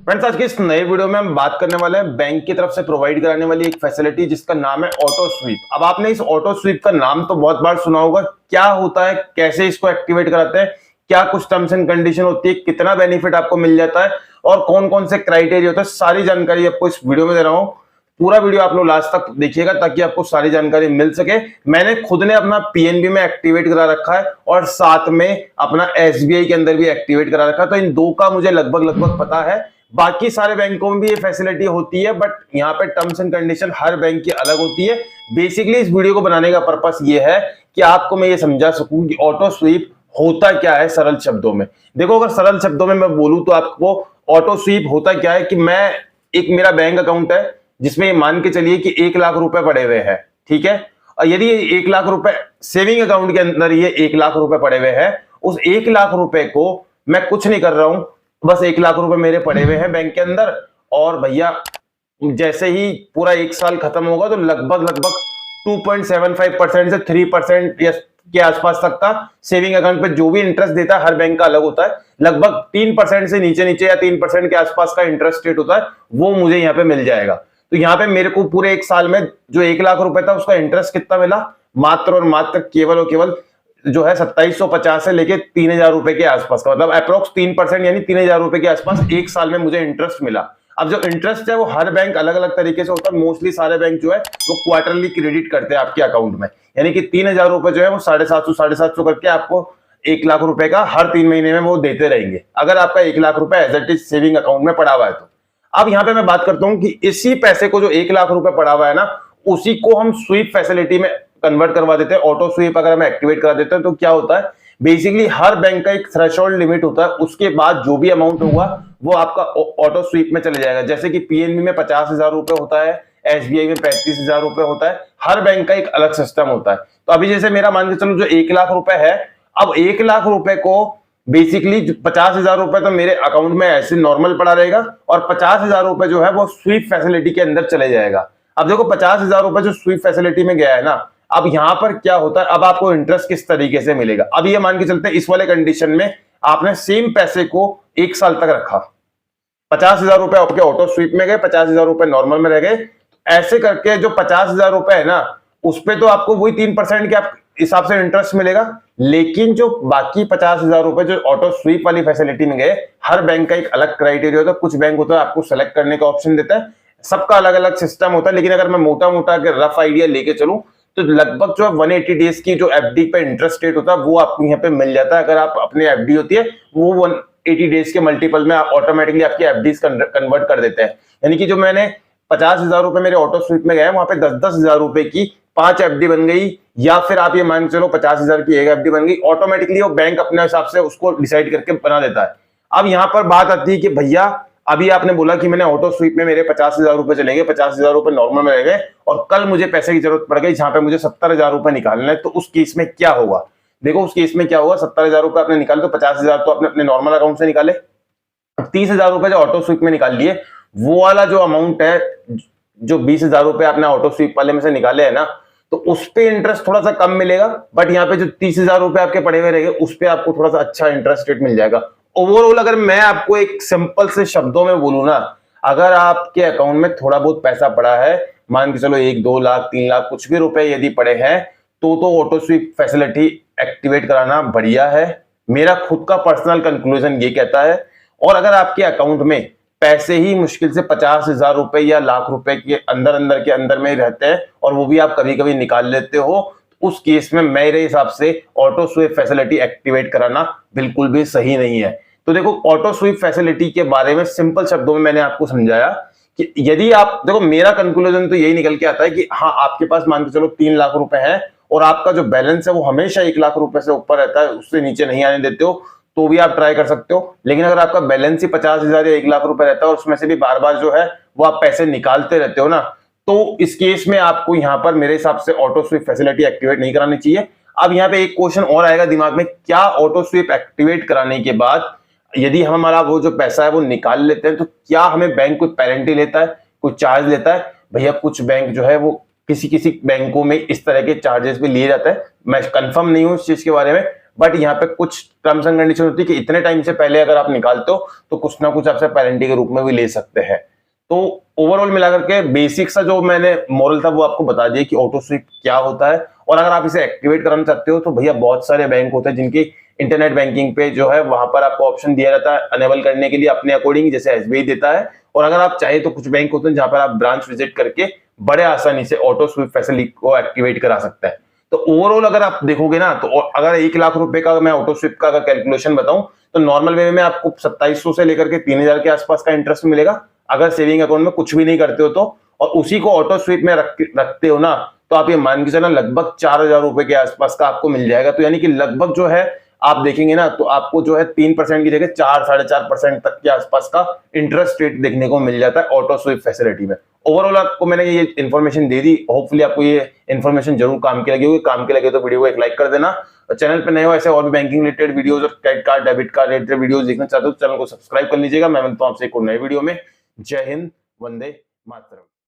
Friends, आज की इस नए वीडियो में हम बात करने वाले हैं बैंक की तरफ से प्रोवाइड कराने वाली एक फैसिलिटी जिसका नाम है ऑटो स्वीप। अब आपने इस ऑटो स्वीप का नाम तो बहुत बार सुना होगा। क्या होता है, कैसे इसको एक्टिवेट कराते हैं, क्या कुछ टर्म्स एंड कंडीशन होती है, कितना बेनिफिट आपको मिल जाता है और कौन कौन से क्राइटेरिया होता है, सारी जानकारी आपको इस वीडियो में दे रहा हूं। पूरा वीडियो आप लोग लास्ट तक देखिएगा ताकि आपको सारी जानकारी मिल सके। मैंने खुद ने अपना पीएनबी में एक्टिवेट करा रखा है और साथ में अपना एसबीआई के अंदर भी एक्टिवेट करा रखा है, तो इन दो का मुझे लगभग पता है। बाकी सारे बैंकों में भी ये फैसिलिटी होती है, बट यहाँ पे terms and condition her bank की अलग होती है। बेसिकली इस वीडियो को बनाने का पर्पस ये है कि आपको मैं ये समझा सकूं कि ऑटो स्वीप होता क्या है सरल शब्दों में। देखो, अगर सरल शब्दों में मैं बोलूं तो आपको ऑटो स्वीप होता क्या है कि मेरा बैंक अकाउंट है जिसमें ये मान के चलिए कि 1 लाख रुपए पड़े हुए हैं, ठीक है। और यदि 1 लाख रुपए सेविंग अकाउंट के अंदर ये 1 लाख रुपए पड़े हुए हैं, उस 1 लाख रुपए को मैं कुछ नहीं कर रहा हूं, बस 1 लाख रुपए मेरे पड़े हुए हैं बैंक के अंदर। और भैया जैसे ही पूरा 1 साल खत्म होगा तो लगभग 2.75% से 3% या के आसपास तक का सेविंग अकाउंट पे जो भी इंटरेस्ट देता है, हर बैंक का अलग होता है, लगभग 3% से नीचे नीचे या 3% के आसपास का इंटरेस्ट रेट होता है, वो मुझे यहाँ पे मिल जाएगा। तो यहाँ पे मेरे को पूरे 1 साल में जो 1 लाख रुपए था उसका इंटरेस्ट कितना मिला, मात्र और मात्र केवल और केवल जो है 2750 से लेके 3000 रुपए के आसपास का, मतलब अप्रोक्स 3% यानी 3000 रुपए के आसपास 1 साल में मुझे इंटरेस्ट मिला। अब जो इंटरेस्ट है वो हर बैंक अलग अलग तरीके से होता है। मोस्टली सारे बैंक जो है वो क्वार्टरली क्रेडिट करते हैं आपके अकाउंट में, यानी कि 3000 रुपए जो है वो 750 करके आपको 1 लाख रुपए का हर 3 महीने में वो देते रहेंगे, अगर आपका 1 लाख रुपए as it is saving account में पड़ा हुआ है तो। अब यहाँ पे मैं बात करता हूँ कि इसी पैसे को जो 1 लाख रुपए पड़ा हुआ है ना, उसी को हम स्वीप फैसिलिटी में कन्वर्ट करवा देते हैं। ऑटो स्वीप अगर हम एक्टिवेट करा देते हैं तो क्या होता है, बेसिकली हर बैंक का एक थ्रेशोल्ड लिमिट होता है, उसके बाद जो भी अमाउंट होगा वो आपका ऑटो स्वीप में चले जाएगा। जैसे कि पीएनबी में 50,000 रुपए होता है, एसबीआई में 35,000 रुपए होता है, हर बैंक का एक अलग सिस्टम होता है। तो अभी जैसे मेरा मान के चलो जो 1 लाख रुपए है, अब 1 लाख रुपए को बेसिकली 50,000 रुपए तो मेरे अकाउंट में ऐसे नॉर्मल पड़ा रहेगा और 50,000 रुपए जो है वो स्वीप फैसिलिटी के अंदर चले जाएगा। अब देखो 50,000 रुपए जो स्वीप फैसिलिटी में गया है ना, अब यहां पर क्या होता है, अब आपको इंटरेस्ट किस तरीके से मिलेगा। अब ये मान के चलते हैं इस वाले कंडीशन में आपने सेम पैसे को 1 साल तक रखा, 50,000 रुपए आपके ऑटो स्वीप में गए, 50,000 रुपए नॉर्मल में रह गए। ऐसे करके जो 50,000 रुपए है ना, उस पे तो आपको वही 3% के हिसाब से इंटरेस्ट मिलेगा, लेकिन जो बाकी 50,000 रुपए जो ऑटो स्वीप वाली फैसिलिटी में गए, हर बैंक का एक अलग क्राइटेरिया होता है। कुछ बैंक होता है आपको सेलेक्ट करने का ऑप्शन देता है, सबका अलग अलग सिस्टम होता है। लेकिन अगर मैं मोटा मोटा रफ आइडिया लेके चलूं तो लगभग जो 180 डेज की जो एफडी पे इंटरेस्ट रेट होता है वो आपको यहाँ पे मिल जाता है। अगर आप अपनी एफडी होती है वो 180 डेज के मल्टीपल में ऑटोमेटिकली आपकी एफडी कन्वर्ट कर देते हैं। यानी कि जो मैंने 50,000 रुपए मेरे ऑटो स्वीप में गए, वहां पे 10,000 रुपए की 5 एफडी बन गई, या फिर आप ये मान के चलो 50,000 की एक एफडी बन गई। ऑटोमेटिकली वो बैंक अपने हिसाब से उसको डिसाइड करके बना देता है। अब यहाँ पर बात आती है कि भैया अभी आपने बोला कि मैंने ऑटो स्वीप में मेरे 50,000 रुपए चलेंगे, 50,000 रुपए नॉर्मल में रह गए और कल मुझे पैसे की जरूरत पड़ गई जहां पे मुझे 70,000 रुपए निकालना है, तो उस केस में क्या होगा। देखो उस केस में क्या होगा, 70,000 रुपए आपने निकाले तो 50,000 तो आपने अपने नॉर्मल अकाउंट से निकाले, 30,000 रुपए जो ऑटो स्वीप में निकाल लिए, वो वाला जो अमाउंट है, जो 20,000 रुपए आपने ऑटो स्वीप वाले में से निकाले है ना, तो उस पे इंटरेस्ट थोड़ा सा कम मिलेगा। बट यहाँ पे जो 30,000 रुपए आपके पड़े हुए रहेंगे उस पे आपको थोड़ा सा अच्छा इंटरेस्ट रेट मिल जाएगा। ओवरऑल अगर मैं आपको एक सिंपल से शब्दों में बोलूं ना, अगर आपके अकाउंट में थोड़ा बहुत पैसा पड़ा है, मान के चलो 1-2 लाख 3 लाख कुछ भी रुपए यदि पड़े हैं, तो ऑटो स्वीप फैसिलिटी एक्टिवेट कराना बढ़िया है। मेरा खुद का पर्सनल कंक्लूजन ये कहता है। और अगर आपके अकाउंट में पैसे ही मुश्किल से 50,000 रुपए या लाख रुपए के अंदर में रहते हैं और वो भी आप कभी कभी निकाल लेते हो, उस केस में मेरे हिसाब से ऑटो स्वीप फैसिलिटी एक्टिवेट कराना बिल्कुल भी सही नहीं है। तो देखो, ऑटो स्वीप फैसिलिटी के बारे में सिंपल शब्दों में मैंने आपको समझाया कि यदि आप देखो, मेरा कंक्लूजन तो यही निकल के आता है कि हाँ, आपके पास मान के चलो 3 लाख रुपए है और आपका जो बैलेंस है वो हमेशा 1 लाख रुपए से ऊपर रहता है, उससे नीचे नहीं आने देते हो, तो भी आप ट्राई कर सकते हो। लेकिन अगर आपका बैलेंस ही 50,000 या 1 लाख रुपए रहता है और उसमें से भी बार बार जो है वो आप पैसे निकालते रहते हो ना, तो इस केस में आपको यहाँ पर मेरे हिसाब से ऑटो स्वीप फैसिलिटी एक्टिवेट नहीं करानी चाहिए। अब यहाँ पे एक क्वेश्चन और आएगा दिमाग में, क्या ऑटो स्वीप एक्टिवेट कराने के बाद यदि हमारा वो जो पैसा है वो निकाल लेते हैं तो क्या हमें बैंक कोई पेनल्टी लेता है, कोई चार्ज लेता है? भैया कुछ बैंक जो है वो किसी किसी बैंकों में इस तरह के चार्जेस भी लिए जाते हैं, मैं कंफर्म नहीं हूं इस चीज के बारे में, बट यहाँ पे कुछ टर्म्स एंड कंडीशन होती है कि इतने टाइम से पहले अगर आप निकालते हो तो कुछ ना कुछ आपसे पेनल्टी के रूप में भी ले सकते हैं। तो ओवरऑल मिलाकर के बेसिक सा जो मैंने मोरल था वो आपको बता दिया कि ऑटो स्वीप क्या होता है, और अगर आप इसे एक्टिवेट कराना चाहते हो तो भैया बहुत सारे बैंक होते हैं जिनकी इंटरनेट बैंकिंग पे जो है वहां पर आपको ऑप्शन दिया जाता है अनेबल करने के लिए अपने अकॉर्डिंग, जैसे एसबीआई देता है। और अगर आप चाहे तो कुछ बैंक होते हैं जहां पर आप ब्रांच विजिट करके बड़े आसानी से ऑटो स्वीप फैसिलिटी को एक्टिवेट करा सकते हैं। तो ओवरऑल अगर आप देखोगे ना, तो अगर 1 लाख रुपए का मैं ऑटो स्वीप का अगर कैलकुलेशन बताऊं तो नॉर्मल वे में आपको 2700 से लेकर के 3000 के आसपास का इंटरेस्ट मिलेगा अगर सेविंग अकाउंट में कुछ भी नहीं करते हो तो। और उसी को ऑटो स्वीप में रखते हो ना, तो आप ये मान के चलना लगभग 4000 रुपए के आसपास का आपको मिल जाएगा। तो यानी कि लगभग जो है आप देखेंगे ना तो आपको जो है 3% की जगह 4-4.5% तक के आसपास का इंटरेस्ट रेट देखने को मिल जाता है ऑटो स्वीप फैसिलिटी में। ओवरऑल आपको मैंने ये इन्फॉर्मेशन दे दी, होपफुली आपको ये इन्फॉर्मेशन जरूर काम की लगी होगी। काम की लगे तो वीडियो को एक लाइक कर देना, और चैनल पे नए हो ऐसे और भी बैंकिंग रिलेटेड वीडियोस और credit card debit card related videos देखना चाहते हो तो चैनल को सब्सक्राइब कर लीजिएगा। मैं मिलता हूं आपसे एक नए वीडियो में। जय हिंद, वंदे मातरम।